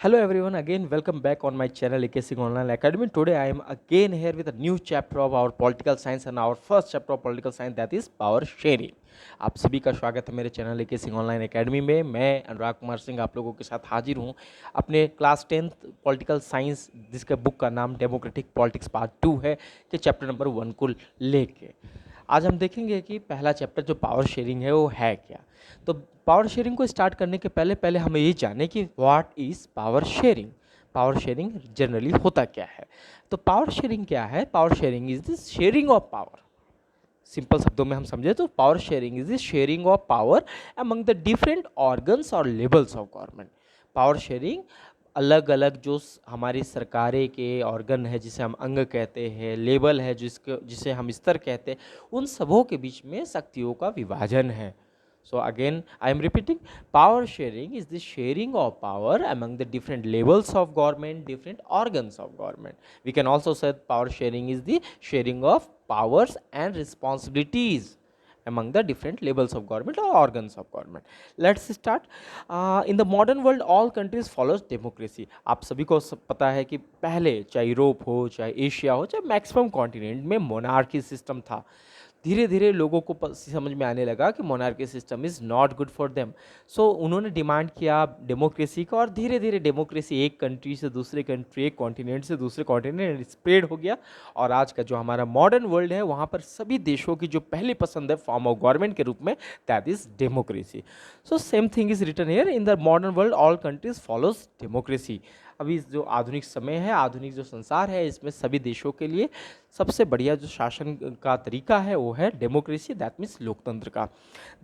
Hello everyone, again welcome back on my channel AK Singh Online Academy. Today I am again here with a new chapter of our political science and our first chapter of political science, that is power sharing. आप सभी का स्वागत है मेरे channel AK Singh online academy में। मैं अनुराग कुमार सिंह आप लोगों के साथ हाजिर हूँ अपने क्लास 10th पॉलिटिकल साइंस, जिसके बुक का नाम डेमोक्रेटिक पॉलिटिक्स पार्ट 2 है, कि चैप्टर नंबर 1 को लेके आज हम देखेंगे कि पहला चैप्टर जो पावर शेयरिंग है वो है क्या। तो पावर शेयरिंग को स्टार्ट करने के पहले पहले हमें ये जाने कि what is power sharing. Power sharing generally होता क्या है। तो पावर शेयरिंग क्या है? Power sharing is the sharing of power. Simple शब्दों में हम समझे तो power sharing is the sharing of power among the different organs और levels of government. Power sharing अलग अलग जो हमारी सरकारें के ऑर्गन है, जिसे हम अंग कहते हैं, लेवल है जिसे हम स्तर कहते हैं, उन सबों के बीच में शक्तियों का विभाजन है। So again, I am repeating, power sharing is the sharing of power among the different levels of government, different organs of government. We can also say power sharing is the sharing of powers and responsibilities among the different levels of government or organs of government. Let's start. In the modern world, all countries follows democracy. आप सभी को पता है कि पहले चाहे Europe हो, चाहे एशिया हो, चाहे मैक्सिमम कॉन्टिनेंट में मोनार्की सिस्टम था। धीरे धीरे लोगों को समझ में आने लगा कि monarchy system is not good for them. So उन्होंने डिमांड किया डेमोक्रेसी का, और धीरे धीरे डेमोक्रेसी एक कंट्री से दूसरे कंट्री, एक कॉन्टिनेंट से दूसरे कॉन्टिनेंट स्प्रेड हो गया। और आज का जो हमारा मॉडर्न वर्ल्ड है, वहाँ पर सभी देशों की जो पहली पसंद है फॉर्म ऑफ गवर्नमेंट के रूप में, that is democracy. So same thing is written here, in the modern world all countries follows democracy. अभी जो आधुनिक समय है, आधुनिक जो संसार है, इसमें सभी देशों के लिए सबसे बढ़िया जो शासन का तरीका है वो है डेमोक्रेसी, दैट मीन्स लोकतंत्र का।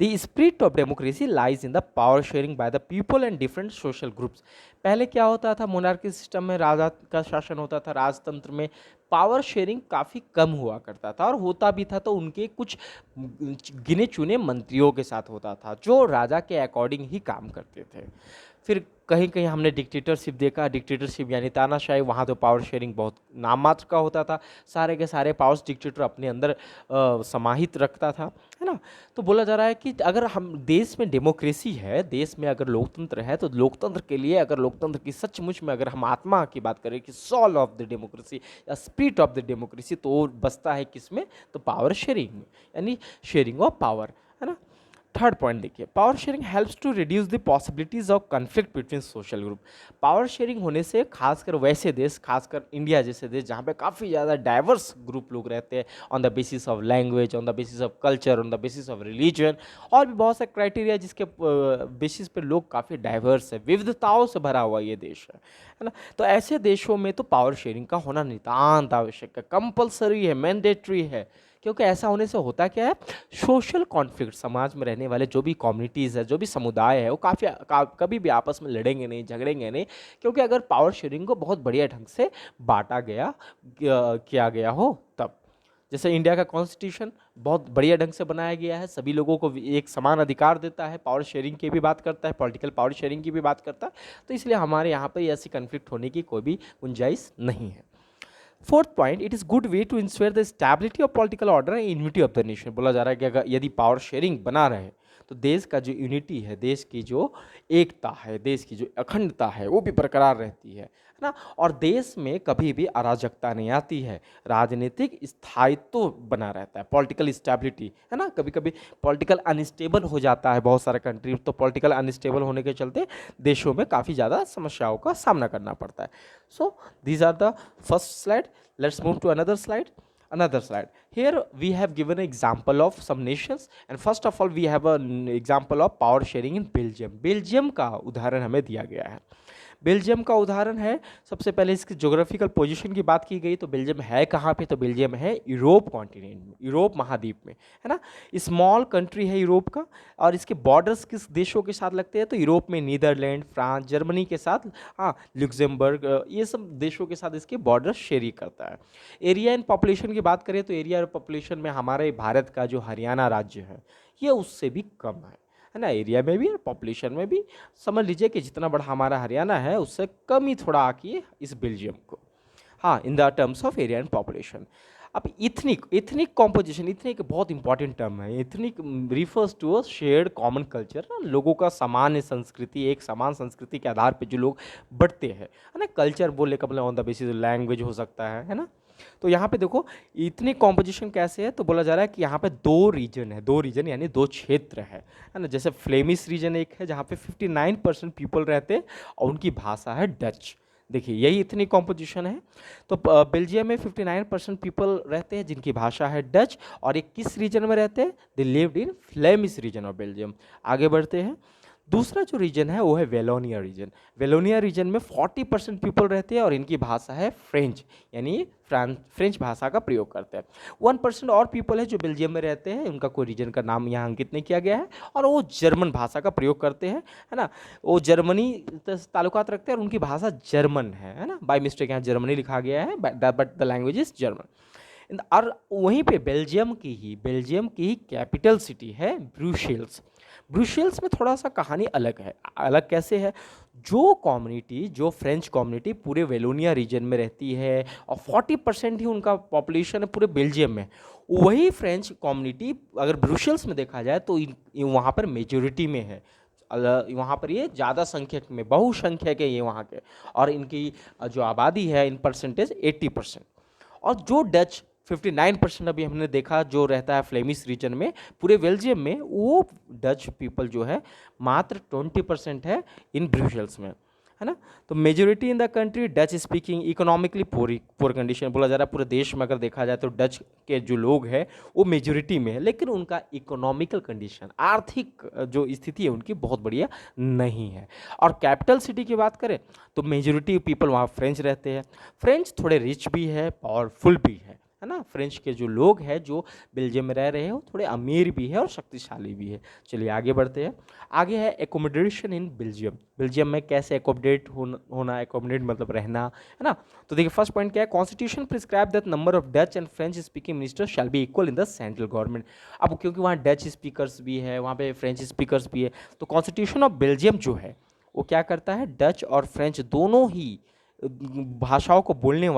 The spirit of democracy lies in the power sharing by the people and different social groups. पहले क्या होता था, मोनार्की सिस्टम में राजा का शासन होता था, राजतंत्र में पावर शेयरिंग काफ़ी कम हुआ करता था, और होता भी था तो उनके कुछ गिने चुने मंत्रियों के साथ होता था जो राजा के अकॉर्डिंग ही काम करते थे। फिर कहीं कहीं हमने डिक्टेटरशिप देखा, डिक्टेटरशिप यानी तानाशाही, वहाँ तो पावर शेयरिंग बहुत नाम मात्र का होता था, सारे के सारे पावर्स डिक्टेटर अपने अंदर समाहित रखता था, है ना। तो बोला जा रहा है कि अगर हम देश में डेमोक्रेसी है, देश में अगर लोकतंत्र है, तो लोकतंत्र के लिए, अगर लोकतंत्र की सचमुच में अगर हम आत्मा की बात करें कि सोल ऑफ द डेमोक्रेसी या स्पिरिट ऑफ द डेमोक्रेसी, तो वो बसता है किसमें? तो पावर शेयरिंग में, यानी शेयरिंग ऑफ पावर, है ना। थर्ड पॉइंट देखिए, power sharing helps to reduce the possibilities of conflict between social group. Power sharing होने से खासकर वैसे देश, खासकर इंडिया जैसे देश जहाँ पे काफ़ी ज़्यादा डाइवर्स ग्रुप लोग रहते हैं, on the basis of language, on the basis of culture, on the basis of religion, और भी बहुत से क्राइटेरिया जिसके बेसिस पे लोग काफ़ी डाइवर्स है, विविधताओं से भरा हुआ ये देश है ना। तो ऐसे देशों में तो पावर शेयरिंग का होना नितांत आवश्यक है, कंपल्सरी है, मैंडेटरी है। क्योंकि ऐसा होने से होता क्या है, सोशल कॉन्फ्लिक्ट, समाज में रहने वाले जो भी कम्युनिटीज़ है, जो भी समुदाय है, वो कभी भी आपस में लड़ेंगे नहीं, झगड़ेंगे नहीं, क्योंकि अगर पावर शेयरिंग को बहुत बढ़िया ढंग से बांटा गया, किया गया हो तब। जैसे इंडिया का कॉन्स्टिट्यूशन बहुत बढ़िया ढंग से बनाया गया है, सभी लोगों को एक समान अधिकार देता है, पावर शेयरिंग की भी बात करता है, पॉलिटिकल पावर शेयरिंग की भी बात करता है, तो इसलिए हमारे यहाँ पर ऐसी कन्फ्लिक्ट होने की कोई भी गुंजाइश नहीं है। Fourth point, it is good way to ensure the stability of political order and unity of the nation. बोला जा रहा है कि अगर यदि पावर शेयरिंग बना रहे तो देश का जो यूनिटी है, देश की जो एकता है, देश की जो अखंडता है, वो भी बरकरार रहती है ना। और देश में कभी भी अराजकता नहीं आती है, राजनीतिक स्थायित्व बना रहता है, पॉलिटिकल स्टेबिलिटी, है ना। कभी कभी पॉलिटिकल अनस्टेबल हो जाता है बहुत सारे कंट्री, तो पॉलिटिकल अनस्टेबल होने के चलते देशों में काफ़ी ज़्यादा समस्याओं का सामना करना पड़ता है। So these are the first slide. Let's move to another slide. Another slide. Here we have given an example of some nations, and first of all we have an example of power sharing in Belgium. Belgium का उदाहरण हमें दिया गया है। Belgium का उदाहरण है, सबसे पहले इसकी ज्योग्राफिकल पोजीशन की बात की गई, तो बेल्जियम है कहाँ पे? तो बेल्जियम है यूरोप कॉन्टिनेंट में, यूरोप महाद्वीप में, है ना। स्मॉल कंट्री है यूरोप का, और इसके बॉर्डर्स किस देशों के साथ लगते हैं? तो यूरोप में नीदरलैंड, फ्रांस, जर्मनी के साथ, हाँ, लुक्सेमबर्ग, ये सब देशों के साथ इसके बॉर्डर शेयर करता है। एरिया एंड पॉपुलेशन की बात करें तो एरिया और पॉपुलेशन में हमारे भारत का जो हरियाणा राज्य है, ये उससे भी कम है ना। एरिया में भी और पॉपुलेशन में भी समझ लीजिए कि जितना बड़ा हमारा हरियाणा है उससे कम ही थोड़ा आकी इस बेल्जियम को, हाँ, in the terms of area and population. अब इथनिक कॉम्पोजिशन, इथनिक बहुत इंपॉर्टेंट टर्म है। Ethnic refers to a shared common culture, लोगों का सामान्य संस्कृति, एक समान संस्कृति के आधार पे जो लोग बढ़ते हैं, है ना। कल्चर बोलने का मतलब ऑन द बेसिस लैंग्वेज हो सकता है ना। तो यहाँ पे देखो इथनिक कॉम्पोजिशन कैसे है, तो बोला जा रहा है कि यहाँ पे दो रीजन है, दो रीजन यानी दो क्षेत्र है ना। जैसे फ्लेमिश रीजन एक है जहाँ पे 59% पीपल रहते हैं और उनकी भाषा है डच। देखिए यही इतनी कॉम्पोजिशन है। तो बेल्जियम में 59% पीपल रहते हैं जिनकी भाषा है डच, और ये किस रीजन में रहते हैं, they lived in Flemish region of Belgium. आगे बढ़ते हैं। दूसरा जो रीजन है वो है वेलोनिया रीजन। वेलोनिया रीजन में 40% पीपल रहते हैं और इनकी भाषा है फ्रेंच, यानी फ्रेंच भाषा का प्रयोग करते हैं। 1% और पीपल है जो बेल्जियम में रहते हैं, उनका कोई रीजन का नाम यहाँ अंकित नहीं किया गया है, और वो जर्मन भाषा का प्रयोग करते हैं, है ना। वो जर्मनी ताल्लुकात रखते हैं और उनकी भाषा जर्मन है ना। बाय मिस्टेक यहाँ जर्मनी लिखा गया है, but the language is German. और वहीं पे बेल्जियम की ही कैपिटल सिटी है ब्रुसेल्स। ब्रुसेल्स में थोड़ा सा कहानी अलग है। अलग कैसे है, जो फ्रेंच कम्युनिटी पूरे वेलोनिया रीजन में रहती है और 40% ही उनका पॉपुलेशन है पूरे बेल्जियम में, वही फ्रेंच कम्युनिटी अगर ब्रुसेल्स में देखा जाए तो वहाँ पर मेजोरिटी में है। वहाँ पर ये ज़्यादा संख्यक में, बहुसंख्यक है ये वहाँ के, और इनकी जो आबादी है इन परसेंटेज 80%। और जो डच 59% अभी हमने देखा जो रहता है फ्लेमिश रीजन में पूरे बेल्जियम में, वो डच पीपल जो है मात्र 20% है इन ब्रुसेल्स में, है ना। तो majority in the country Dutch speaking, economically poor condition बोला जा रहा है। पूरे देश में अगर देखा जाए तो डच के जो लोग हैं वो मेजोरिटी में है, लेकिन उनका इकोनॉमिकल कंडीशन, आर्थिक जो स्थिति है उनकी बहुत बढ़िया नहीं है। और कैपिटल सिटी की बात करें तो मेजोरिटी पीपल वहाँ फ्रेंच रहते हैं। फ्रेंच थोड़े रिच भी है, पावरफुल भी है ना। फ्रेंच के जो लोग हैं जो बेल्जियम में रह रहे हैं वो थोड़े अमीर भी है और शक्तिशाली भी है। चलिए आगे बढ़ते हैं। आगे है एकोमोडेशन इन बेल्जियम। बेल्जियम में कैसे एकोमोडेट होना, एकोमोडेट मतलब रहना, है ना। तो देखिए फर्स्ट पॉइंट क्या है, constitution prescribe that number of Dutch and French speaking ministers shall be equal in the central government. अब क्योंकि वहाँ डच स्पीकर्स भी है, वहाँ पे फ्रेंच स्पीकर्स भी है, तो कॉन्स्टिट्यूशन ऑफ बेल्जियम जो है वो क्या करता है, डच और फ्रेंच दोनों ही भाषाओं को बोलने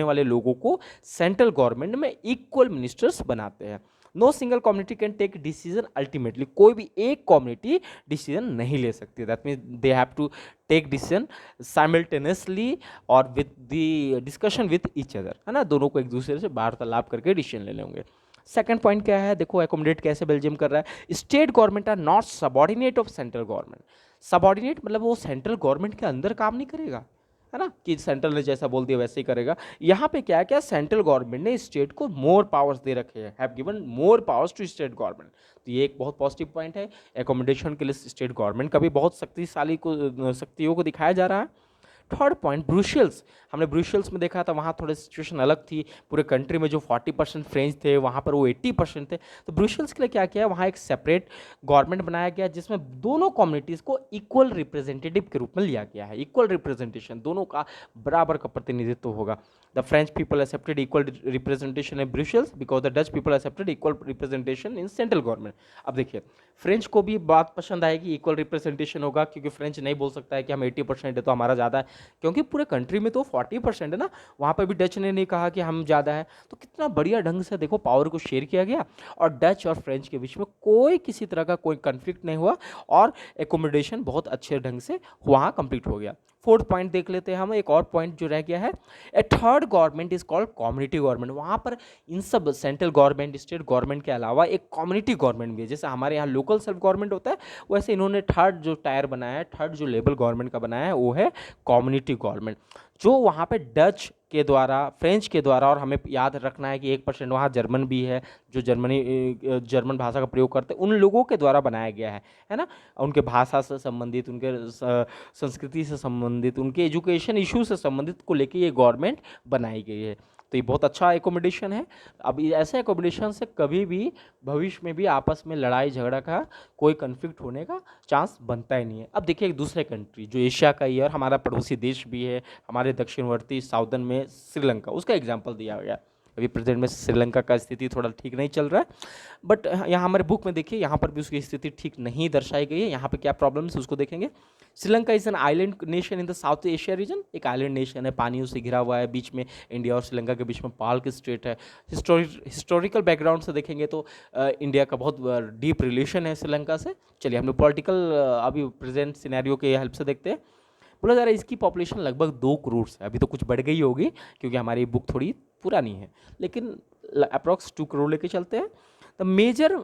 वाले लोगों को सेंट्रल गवर्नमेंट में इक्वल मिनिस्टर्स बनाते हैं। No single community can take decision ultimately, कोई भी एक कम्युनिटी डिसीजन नहीं ले सकती। That means they have to take decision simultaneously और with the discussion with each other, है ना। दोनों को एक दूसरे से वार्तालाप करके डिसीजन ले लेंगे। सेकंड पॉइंट क्या है, देखो एकोमोडेट कैसे बेल्जियम कर रहा है। State government are not subordinate of central government. Subordinate मतलब वो सेंट्रल गवर्नमेंट के अंदर काम नहीं करेगा, है ना, कि सेंट्रल ने जैसा बोल दिया वैसे ही करेगा। यहाँ पे क्या क्या सेंट्रल गवर्नमेंट ने स्टेट को मोर पावर्स दे रखे हैं, have given more powers to state government. तो ये एक बहुत पॉजिटिव पॉइंट है। एकोमोडेशन के लिए स्टेट गवर्नमेंट का भी बहुत शक्तियों को दिखाया जा रहा है। थर्ड पॉइंट ब्रुसेल्स, हमने ब्रुसेल्स में देखा था वहाँ थोड़ी सिचुएशन अलग थी। पूरे कंट्री में जो 40% फ्रेंच थे वहाँ पर वो 80% थे। तो ब्रुसेल्स के लिए क्या किया, वहाँ एक सेपरेट गवर्नमेंट बनाया गया जिसमें दोनों कम्युनिटीज़ को इक्वल रिप्रेजेंटेटिव के रूप में लिया गया है। इक्वल रिप्रेजेंटेशन, दोनों का बराबर का प्रतिनिधित्व होगा। The French people accepted equal representation in Brussels because the Dutch people accepted equal representation in central government. अब देखिए फ्रेंच को भी बात पसंद आएगी, इक्वल रिप्रेजेंटेशन होगा, क्योंकि फ्रेंच नहीं बोल सकता है कि हम 80% है तो हमारा ज़्यादा है, क्योंकि पूरे कंट्री में तो 40% है ना। वहाँ पर भी डच ने नहीं कहा कि हम ज़्यादा है। तो कितना बढ़िया ढंग से देखो पावर को शेयर किया गया और डच और फ्रेंच के बीच में कोई किसी तरह का कोई कन्फ्लिक्ट नहीं हुआ और एकोमोडेशन बहुत अच्छे ढंग से वहाँ कंप्लीट हो गया। फोर्थ पॉइंट देख लेते हैं हम, एक और पॉइंट जो रह गया है, a third government is called community government. वहाँ पर इन सब सेंट्रल गवर्नमेंट, स्टेट गवर्नमेंट के अलावा एक कम्युनिटी गवर्नमेंट भी है। जैसे हमारे यहाँ लोकल सेल्फ गवर्नमेंट होता है, वैसे इन्होंने थर्ड जो टायर बनाया है, थर्ड जो लेवल गवर्नमेंट का बनाया है वो है कम्युनिटी गवर्नमेंट, जो वहाँ पे डच के द्वारा, फ्रेंच के द्वारा, और हमें याद रखना है कि 1% वहाँ जर्मन भी है, जो जर्मन भाषा का प्रयोग करते हैं, उन लोगों के द्वारा बनाया गया है ना। उनके भाषा से संबंधित, उनके संस्कृति से संबंधित, उनके एजुकेशन इशू से संबंधित को लेके ये गवर्नमेंट बनाई गई है। तो ये बहुत अच्छा एकोमोडेशन है। अब ऐसे एकोमोडेशन से कभी भी भविष्य में भी आपस में लड़ाई झगड़ा का कोई कन्फ्लिक्ट होने का चांस बनता ही नहीं है। अब देखिए एक दूसरे कंट्री जो एशिया का ही है और हमारा पड़ोसी देश भी है, हमारे दक्षिणवर्ती साउदर्न में श्रीलंका, उसका एग्जाम्पल दिया गया। अभी प्रेजेंट में श्रीलंका का स्थिति थोड़ा ठीक नहीं चल रहा है, बट यहाँ हमारे बुक में देखिए यहाँ पर भी उसकी स्थिति ठीक नहीं दर्शाई गई है। यहाँ पे क्या प्रॉब्लम है उसको देखेंगे। Sri Lanka is an island nation in the south Asia region, एक आइलैंड नेशन है, पानियों से घिरा हुआ है, बीच में इंडिया और श्रीलंका के बीच में पाल के स्ट्रेट है। हिस्टोरिकल बैकग्राउंड से देखेंगे तो इंडिया का बहुत डीप रिलेशन है श्रीलंका से। चलिए हम लोग पॉलिटिकल अभी प्रेजेंट सिनेरियो के हेल्प से देखते हैं। बोला जा रहा है इसकी पॉपुलेशन लगभग 2 करोड़ है, अभी तो कुछ बढ़ गई होगी क्योंकि हमारी बुक थोड़ी पुरानी है, लेकिन अप्रॉक्स 2 करोड़ लेके चलते हैं। The major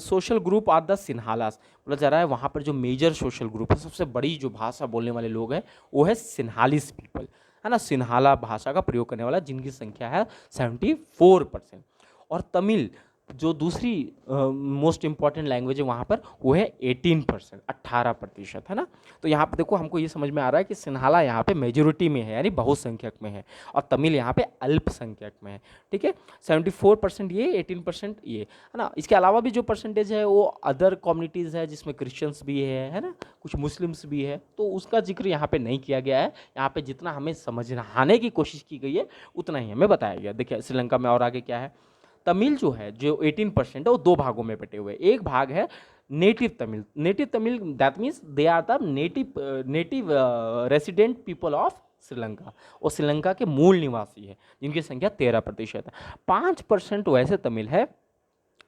social group are the Sinhalas. बोला जा रहा है वहाँ पर जो मेजर सोशल ग्रुप है, सबसे बड़ी जो भाषा बोलने वाले लोग हैं वो है सिन्हालिस पीपल, है ना, सिन्हाला भाषा का प्रयोग करने वाला, जिनकी संख्या है 74%। और तमिल जो दूसरी मोस्ट इंपॉर्टेंट लैंग्वेज है वहाँ पर वो है 18%, 18%, है ना। तो यहाँ पे देखो हमको ये समझ में आ रहा है कि सिन्हाला यहाँ पे मेजोरिटी में है यानी बहुसंख्यक में है, और तमिल यहाँ पे अल्पसंख्यक में है, ठीक है। 74% ये, 18% ये, है ना। इसके अलावा भी जो परसेंटेज है वो अदर कम्युनिटीज़ है जिसमें क्रिश्चियंस भी है ना, कुछ मुस्लिम्स भी है, तो उसका जिक्र यहाँ पे नहीं किया गया है। यहाँ पे जितना हमें समझाने की कोशिश की गई है उतना ही हमें बताया गया। देखिए श्रीलंका में और आगे क्या है, तमिल जो है जो 18% है वो 2 भागों में बटे हुए। एक भाग है native Tamil, native Tamil that means they are the native resident people of Sri Lanka, और श्रीलंका के मूल निवासी है जिनकी संख्या 13% है। 5% वैसे तमिल है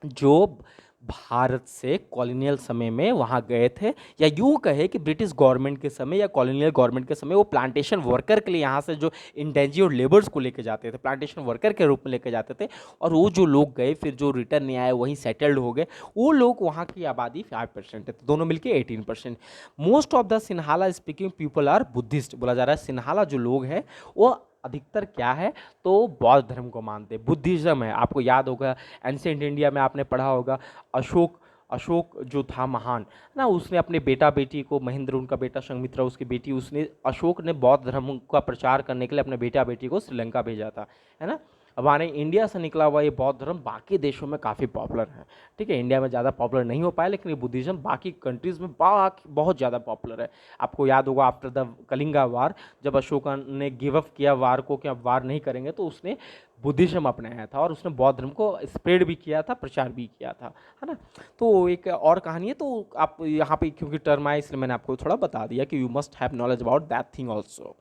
जो भारत से कॉलोनियल समय में वहाँ गए थे, या यूँ कहे कि ब्रिटिश गवर्नमेंट के समय या कॉलोनियल गवर्नमेंट के समय वो प्लांटेशन वर्कर के लिए यहाँ से जो इंडेंजर्ड लेबर्स को लेके जाते थे, प्लांटेशन वर्कर के रूप में लेके जाते थे, और वो जो लोग गए फिर जो रिटर्न नहीं आए वहीं सेटल्ड हो गए, वो लोग वहाँ की आबादी 5% है, तो दोनों मिलके 18%। Most of the Sinhala speaking people are Buddhist. बोला जा रहा है सिन्हाला जो लोग हैं वो अधिकतर क्या है तो बौद्ध धर्म को मानते हैं, बुद्धिज्म है। आपको याद होगा एंशिएंट इंडिया में आपने पढ़ा होगा अशोक जो था महान ना, उसने अपने बेटा बेटी को, महेंद्र उनका बेटा, संघमित्रा उसकी बेटी, उसने अशोक ने बौद्ध धर्म का प्रचार करने के लिए अपने बेटा बेटी को श्रीलंका भेजा था, है ना। अब हमारे इंडिया से निकला हुआ ये बौद्ध धर्म बाकी देशों में काफ़ी पॉपुलर है, ठीक है। इंडिया में ज़्यादा पॉपुलर नहीं हो पाया, लेकिन ये बुद्धिज्म बाकी कंट्रीज़ में बहुत ज़्यादा पॉपुलर है। आपको याद होगा आफ्टर द कलिंगा वार, जब अशोक ने गिव अप किया वार को कि अब वार नहीं करेंगे, तो उसने बुद्धिज्म अपनाया था और उसने बौद्ध धर्म को स्प्रेड भी किया था, प्रचार भी किया था, है ना। तो एक और कहानी है, तो आप यहाँ पे क्योंकि टर्म आया इसलिए मैंने आपको थोड़ा बता दिया कि you must have knowledge about that thing also.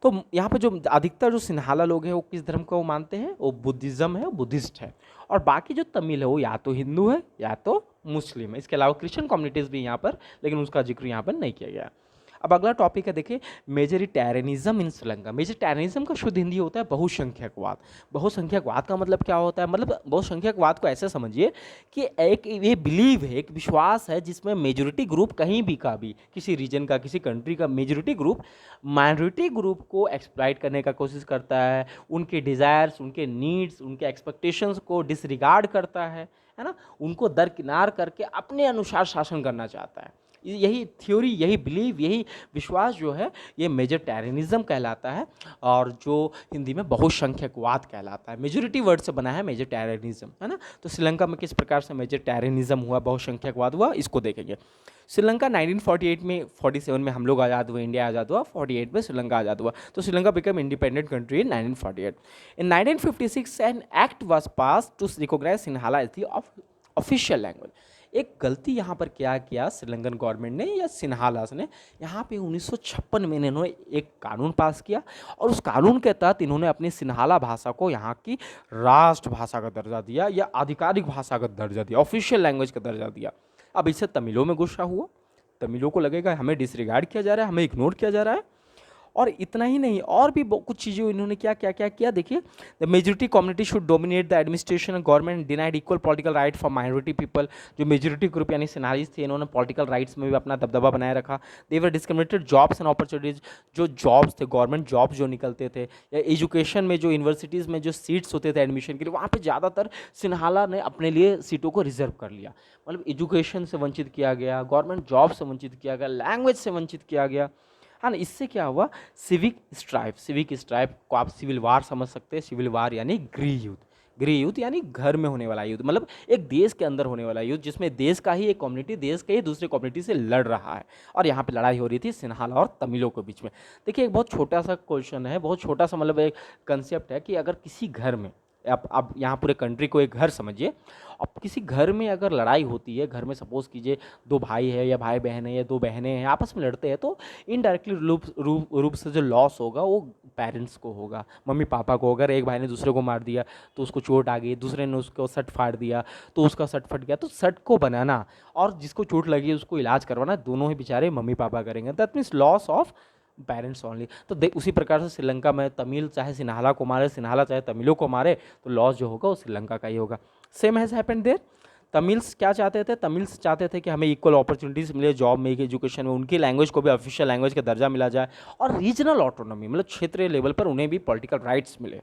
तो यहाँ पे जो अधिकतर जो सिन्हाला लोग हैं वो किस धर्म को मानते हैं, वो बुद्धिज्म है, बुद्धिस्ट है, और बाकी जो तमिल है वो या तो हिंदू है या तो मुस्लिम है। इसके अलावा क्रिश्चियन कम्युनिटीज़ भी यहाँ पर, लेकिन उसका जिक्र यहाँ पर नहीं किया गया। अब अगला टॉपिक है देखिए मेजोरिटेरियनिज्म इन श्रीलंका। मेजोरिटेरियनिज्म का शुद्ध हिंदी होता है बहुसंख्यकवाद। बहुसंख्यकवाद का मतलब क्या होता है, मतलब बहुसंख्यकवाद को ऐसे समझिए कि एक ये बिलीव है, एक विश्वास है जिसमें मेजोरिटी ग्रुप कहीं भी का भी, किसी रीजन का, किसी कंट्री का मेजोरिटी ग्रुप माइनॉरिटी ग्रुप को एक्सप्लॉइट करने का कोशिश करता है, उनके डिज़ायर्स, उनके नीड्स, उनके एक्सपेक्टेशंस को डिसरिगार्ड करता है ना, उनको दरकिनार करके अपने अनुसार शासन करना चाहता है। यही थ्योरी, यही बिलीव, यही विश्वास जो है ये मेजोरिटेरियनिज्म कहलाता है, और जो हिंदी में बहुसंख्यकवाद कहलाता है। मेजोरिटी वर्ड से बना है मेजोरिटेरियनिज्म, है ना। तो श्रीलंका में किस प्रकार से मेजोरिटेरियनिज्म हुआ, बहुसंख्यकवाद हुआ, इसको देखेंगे। श्रीलंका 1948 में, 47 में हम लोग आज़ाद हुए, इंडिया आज़ाद हुआ, 48 में श्रीलंका आज़ाद हुआ, तो Sri Lanka became independent country in 1948। In 1956 an act was pass to recognise Sinhala as the official language. एक गलती यहाँ पर क्या किया श्रीलंकन गवर्नमेंट ने या सिन्हालास ने, यहाँ पे 1956 में इन्होंने एक कानून पास किया, और उस कानून के तहत इन्होंने अपनी सिन्हाला भाषा को यहाँ की राष्ट्रभाषा का दर्जा दिया या आधिकारिक भाषा का दर्जा दिया, ऑफिशियल लैंग्वेज का दर्जा दिया। अब इससे तमिलों में गुस्सा हुआ, तमिलों को लगेगा हमें डिसरिगार्ड किया जा रहा है, हमें इग्नोर किया जा रहा है। और इतना ही नहीं, और भी कुछ चीज़ें इन्होंने क्या किया देखिए। The majority community should dominate the administration and government denied equal political right for minority people. जो मेजोरिटी ग्रुप यानी सिन्हालीज थे, इन्होंने पॉलिटिकल राइट्स में भी अपना दबदबा बनाए रखा। दे वर डिस्क्रिमिनेटेड जॉब्स एंड अपॉर्चुनिटीज। जो जॉब्स थे, गवर्नमेंट जॉब्स जो निकलते थे, या एजुकेशन में जो यूनिवर्सिटीज़ में जो सीट्स होते थे एडमिशन के लिए, वहाँ पर ज़्यादातर सिन्हाला ने अपने लिए सीटों को रिजर्व कर लिया। मतलब एजुकेशन से वंचित किया गया, गवर्नमेंट जॉब से वंचित किया गया, लैंग्वेज से वंचित किया गया, हाँ ना। इससे क्या हुआ, सिविक स्ट्राइफ को आप सिविल वार समझ सकते हैं। सिविल वार यानी गृह युद्ध यानी घर में होने वाला युद्ध, मतलब एक देश के अंदर होने वाला युद्ध जिसमें देश का ही एक कम्युनिटी देश के ही दूसरे कम्युनिटी से लड़ रहा है, और यहाँ पे लड़ाई हो रही थी सिन्हाला और तमिलों के बीच में। देखिए एक बहुत छोटा सा क्वेश्चन है, बहुत छोटा सा मतलब एक कंसेप्ट है कि अगर किसी घर में आप यहाँ पूरे कंट्री को एक घर समझिए। अब किसी घर में अगर लड़ाई होती है, घर में सपोज़ कीजिए 2 भाई है या भाई बहन है या 2 बहनें हैं, आपस में लड़ते हैं, तो इनडायरेक्टली रूप से जो लॉस होगा वो पेरेंट्स को होगा, मम्मी पापा को। अगर एक भाई ने दूसरे को मार दिया तो उसको चोट आ गई, दूसरे ने उसको सट फाड़ दिया तो उसका सट फट गया, तो सट को बनाना और जिसको चोट लगी उसको इलाज करवाना दोनों ही बेचारे मम्मी पापा करेंगे। That means loss of parents only. तो उसी प्रकार से श्रीलंका में तमिल चाहे सिन्हाला को मारे, सिन्हाला चाहे तमिलों को मारे, तो लॉस जो होगा वो श्रीलंका का ही होगा। Same has happened there. Tamils क्या चाहते थे? तमिल्स चाहते थे कि हमें इक्वल अपॉर्चुनिटीज़ मिले जॉब में, एजुकेशन में, उनकी लैंग्वेज को भी ऑफिशियल लैंग्वेज का दर्जा मिला जाए और रीजनल ऑटोनॉमी मतलब क्षेत्रीय लेवल पर उन्हें भी पॉलिटिकल राइट्स मिले।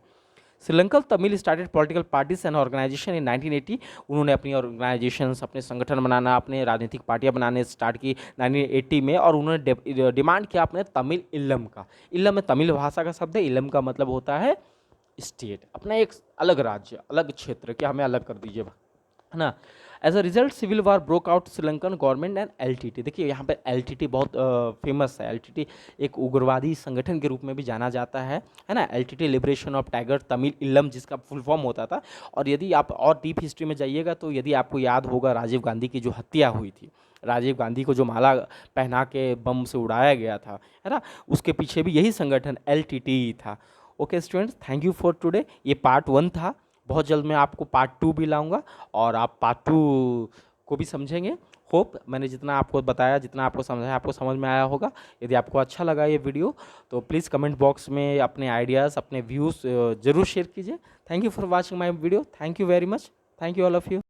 Sri Lankan Tamil started political parties and organisation in 1980। उन्होंने अपनी ऑर्गेनाइजेशंस, अपने संगठन बनाना, अपने राजनीतिक पार्टियां बनाने स्टार्ट की 1980 में, और उन्होंने डिमांड किया अपने तमिल इल्लम का। इल्लम में तमिल भाषा का शब्द है, इल्लम का मतलब होता है स्टेट, अपना एक अलग राज्य, अलग क्षेत्र, क्या हमें अलग कर दीजिए, है ना। As a result civil war broke out Sri Lankan government and LTTE. देखिए यहाँ पे एलटीटी बहुत फेमस है। एलटीटी एक उग्रवादी संगठन के रूप में भी जाना जाता है ना। LTT liberation of tiger Tamil Eelam जिसका फुल फॉर्म होता था। और यदि आप और डीप हिस्ट्री में जाइएगा तो यदि आपको याद होगा राजीव गांधी की जो हत्या हुई थी, राजीव गांधी को जो माला पहना के बम से उड़ाया गया था, है ना, उसके पीछे भी यही संगठन एलटीटी था। Okay students, thank you for today. ये पार्ट 1 था। बहुत जल्द मैं आपको पार्ट 2 भी लाऊंगा और आप पार्ट 2 को भी समझेंगे। होप मैंने जितना आपको बताया, जितना आपको समझाया, आपको समझ में आया होगा। यदि आपको अच्छा लगा ये वीडियो तो प्लीज़ कमेंट बॉक्स में अपने आइडियाज़, अपने व्यूज़ ज़रूर शेयर कीजिए। Thank you for watching my video. Thank you very much. Thank you all of you.